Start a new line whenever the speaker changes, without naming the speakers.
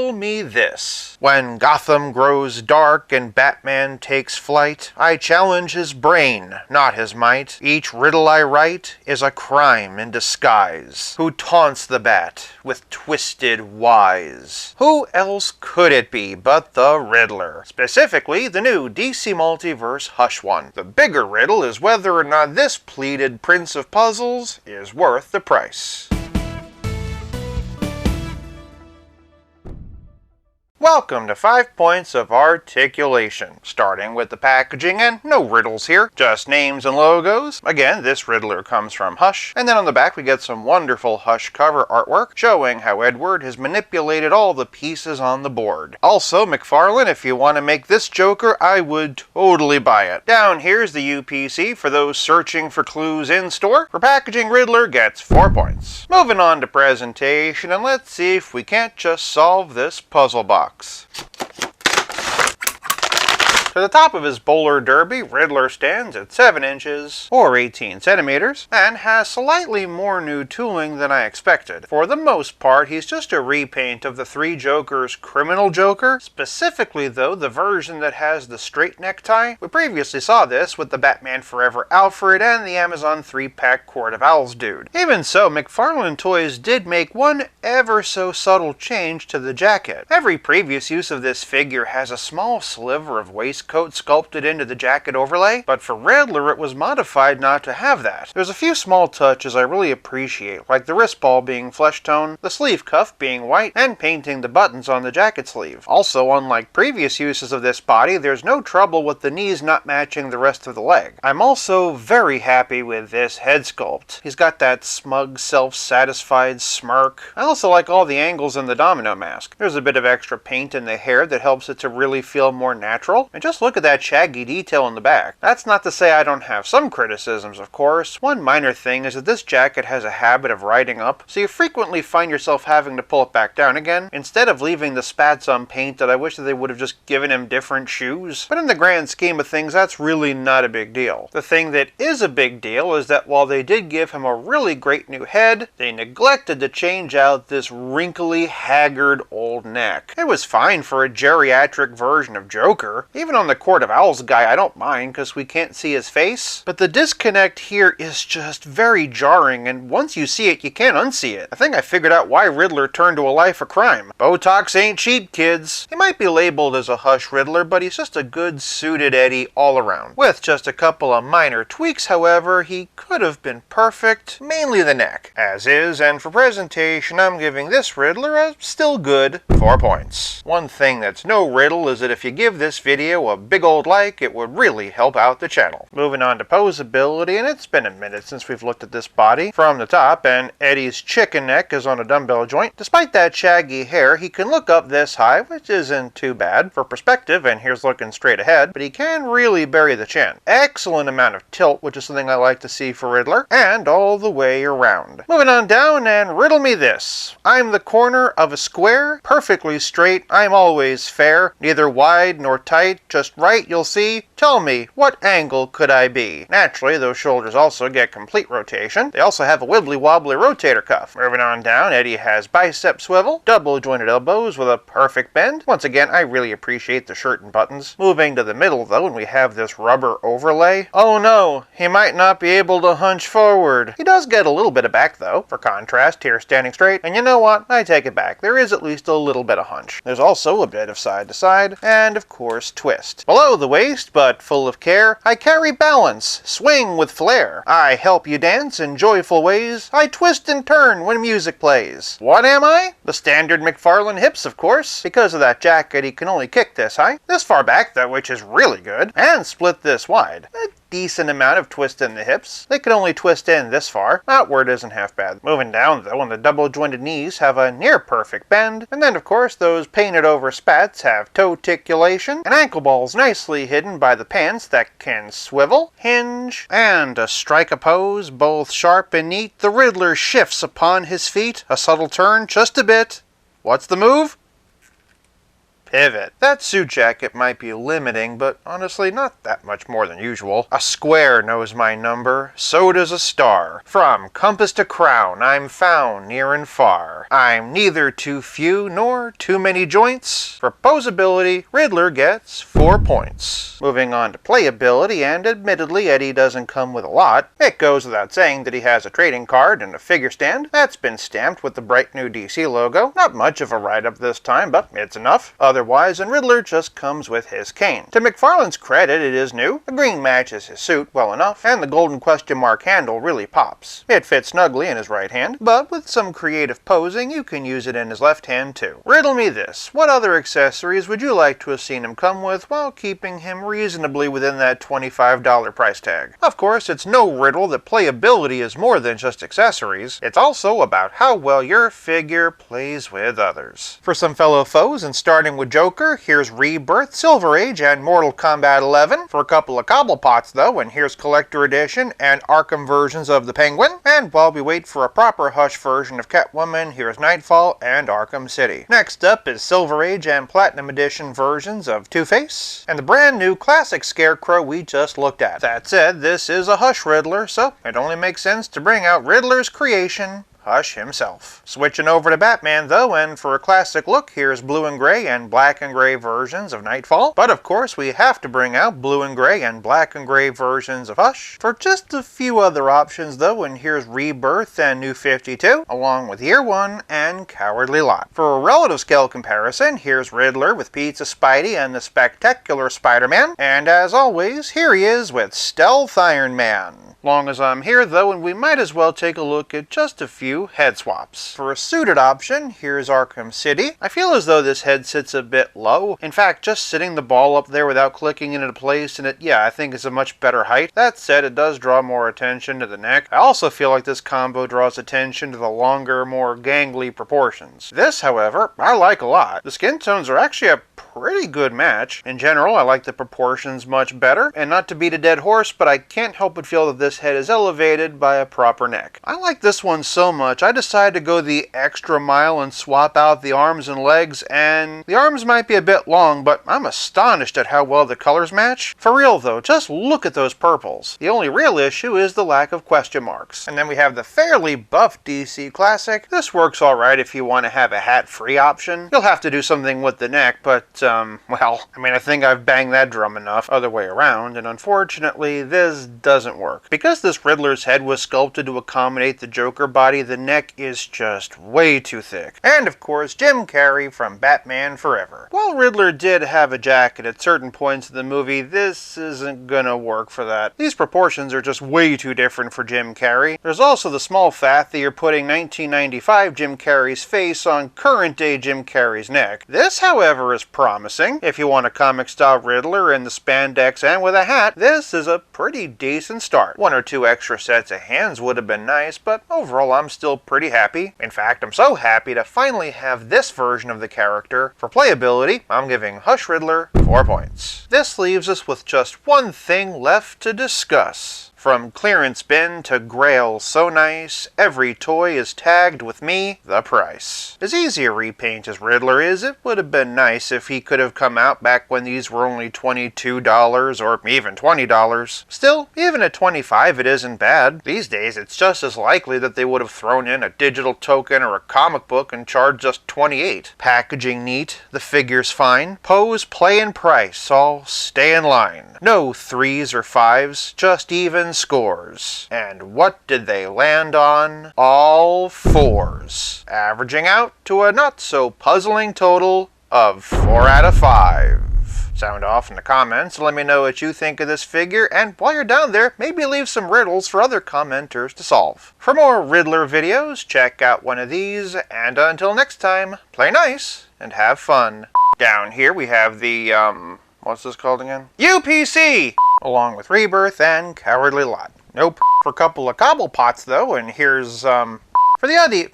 riddle me this. When Gotham grows dark and Batman takes flight, I challenge his brain, not his might. Each riddle I write is a crime in disguise. Who taunts the Bat with twisted whys? Who else could it be but the Riddler? Specifically, the new DC Multiverse Hush one. The bigger riddle is whether or not this pleated Prince of Puzzles is worth the price. Welcome to 5 Points of Articulation. Starting with the packaging, and no riddles here, just names and logos. Again, this Riddler comes from Hush, and then on the back we get some wonderful Hush cover artwork showing how Edward has manipulated all the pieces on the board. Also, McFarlane, if you want to make this Joker, I would totally buy it. Down here's the UPC for those searching for clues in store. For packaging, Riddler gets 4 points. Moving on to presentation, and let's see if we can't just solve this puzzle box. To the top of his bowler derby, Riddler stands at 7 inches, or 18 centimeters, and has slightly more new tooling than I expected. For the most part, he's just a repaint of the Three Jokers' Criminal Joker, specifically though the version that has the straight necktie. We previously saw this with the Batman Forever Alfred and the Amazon 3-pack Court of Owls dude. Even so, McFarlane Toys did make one ever so subtle change to the jacket. Every previous use of this figure has a small sliver of waistcoat sculpted into the jacket overlay, but for Riddler it was modified not to have that. There's a few small touches I really appreciate, like the wrist ball being flesh tone, the sleeve cuff being white, and painting the buttons on the jacket sleeve. Also, unlike previous uses of this body, there's no trouble with the knees not matching the rest of the leg. I'm also very happy with this head sculpt. He's got that smug, self-satisfied smirk. I also like all the angles in the domino mask. There's a bit of extra paint in the hair that helps it to really feel more natural, and just look at that shaggy detail in the back. That's not to say I don't have some criticisms, of course. One minor thing is that this jacket has a habit of riding up, so you frequently find yourself having to pull it back down again, instead of leaving the spats unpainted. I wish that they would have just given him different shoes. But in the grand scheme of things, that's really not a big deal. The thing that is a big deal is that while they did give him a really great new head, they neglected to change out this wrinkly, haggard old neck. It was fine for a geriatric version of Joker. Even on the Court of Owls guy, I don't mind because we can't see his face. But the disconnect here is just very jarring, and once you see it, you can't unsee it. I think I figured out why Riddler turned to a life of crime. Botox ain't cheap, kids. He might be labeled as a Hush Riddler, but he's just a good suited Eddie all around. With just a couple of minor tweaks, however, he could have been perfect, mainly the neck. As is, and for presentation, I'm giving this Riddler a still good 4 points. One thing that's no riddle is that if you give this video a big old like, it would really help out the channel. Moving on to Poseability, and it's been a minute since we've looked at this body from the top, and Eddie's chicken neck is on a dumbbell joint. Despite that shaggy hair, he can look up this high, which isn't too bad for perspective, and here's looking straight ahead, but he can really bury the chin. Excellent amount of tilt, which is something I like to see for Riddler, and all the way around. Moving on down, and riddle me this. I'm the corner of a square, perfectly straight, I'm always fair, neither wide nor tight, just right, you'll see. Tell me, what angle could I be? Naturally, those shoulders also get complete rotation. They also have a wibbly-wobbly rotator cuff. Moving on down, Eddie has bicep swivel, double-jointed elbows with a perfect bend. Once again, I really appreciate the shirt and buttons. Moving to the middle, though, and we have this rubber overlay. Oh no, he might not be able to hunch forward. He does get a little bit of back, though. For contrast, here standing straight, and you know what? I take it back. There is at least a little bit of hunch. There's also a bit of side to side, and of course, twist. Below the waist, but full of care, I carry balance, swing with flair. I help you dance in joyful ways. I twist and turn when music plays. What am I? The standard McFarlane hips, of course. Because of that jacket, he can only kick this high. This far back, though, which is really good. And split this wide. A decent amount of twist in the hips. They can only twist in this far. Outward isn't half bad. Moving down, though, and the double-jointed knees have a near-perfect bend. And then, of course, those painted-over spats have toe articulation, and ankle balls nicely hidden by the pants that can swivel, hinge, and to strike a pose both sharp and neat, the Riddler shifts upon his feet, a subtle turn just a bit. What's the move? pivot. That suit jacket might be limiting, but honestly not that much more than usual. A square knows my number, so does a star. From compass to crown, I'm found near and far. I'm neither too few nor too many joints. For Poseability, Riddler gets 4 points. Moving on to Playability, and admittedly Eddie doesn't come with a lot. It goes without saying that he has a trading card and a figure stand that's been stamped with the bright new DC logo. Not much of a write-up this time, but it's enough. Otherwise, and Riddler just comes with his cane. To McFarlane's credit, it is new. The green matches his suit well enough, and the golden question mark handle really pops. It fits snugly in his right hand, but with some creative posing, you can use it in his left hand too. Riddle me this: what other accessories would you like to have seen him come with while keeping him reasonably within that $25 price tag? Of course, it's no riddle that Playability is more than just accessories. It's also about how well your figure plays with others. For some fellow foes, and starting with Joker, here's Rebirth, Silver Age, and Mortal Kombat 11. For a couple of Cobblepots though, and here's Collector Edition and Arkham versions of the Penguin. And while we wait for a proper Hush version of Catwoman, here's Nightfall and Arkham City. Next up is Silver Age and Platinum Edition versions of Two-Face, and the brand new classic Scarecrow we just looked at. That said, this is a Hush Riddler, so it only makes sense to bring out Riddler's creation, Hush himself. Switching over to Batman though, and for a classic look, here's blue and gray and black and gray versions of Nightfall. But of course we have to bring out blue and gray and black and gray versions of Hush. For just a few other options though, and here's Rebirth and New 52, along with Year One and Cowardly Lot. For a relative scale comparison, here's Riddler with Pizza Spidey and the Spectacular Spider-Man. And as always, here he is with Stealth Iron Man. Long as I'm here though, and we might as well take a look at just a few head swaps. For a suited option, here's Arkham City. I feel as though this head sits a bit low. In fact, just sitting the ball up there without clicking it into place, and I think is a much better height. That said, it does draw more attention to the neck. I also feel like this combo draws attention to the longer, more gangly proportions. This, however, I like a lot. The skin tones are actually a pretty good match. In general, I like the proportions much better, and not to beat a dead horse, but I can't help but feel that this head is elevated by a proper neck. I like this one so much, I decided to go the extra mile and swap out the arms and legs, and the arms might be a bit long, but I'm astonished at how well the colors match. For real though, just look at those purples. The only real issue is the lack of question marks. And then we have the fairly buff DC Classic. This works alright if you want to have a hat-free option. You'll have to do something with the neck, but I think I've banged that drum enough other way around, and unfortunately this doesn't work. Because this Riddler's head was sculpted to accommodate the Joker body, the neck is just way too thick. And of course, Jim Carrey from Batman Forever. While Riddler did have a jacket at certain points in the movie, this isn't gonna work for that. These proportions are just way too different for Jim Carrey. There's also the small fact that you're putting 1995 Jim Carrey's face on current day Jim Carrey's neck. This, however, is promising. If you want a comic style Riddler in the spandex and with a hat, this is a pretty decent start. One or two extra sets of hands would have been nice, but overall I'm still pretty happy. In fact, I'm so happy to finally have this version of the character. For Playability, I'm giving Hush Riddler 4 points. This leaves us with just one thing left to discuss. From clearance bin to grail so nice, every toy is tagged with me, the price. As easy a repaint as Riddler is, it would have been nice if he could have come out back when these were only $22 or even $20. Still, even at $25 it isn't bad. These days it's just as likely that they would have thrown in a digital token or a comic book and charged just $28. Packaging neat, the figure's fine, pose, play, and price all stay in line. No 3s or 5s, just even scores. And what did they land on? All 4s, averaging out to a not so puzzling total of 4 out of 5. Sound off in the comments and let me know what you think of this figure, and while you're down there, maybe leave some riddles for other commenters to solve. For more Riddler videos, check out one of these, and until next time, play nice and have fun. Down here we have the, what's this called again? UPC! Along with Rebirth and Cowardly Lot. Nope. For a couple of Cobblepots though, and here's, for the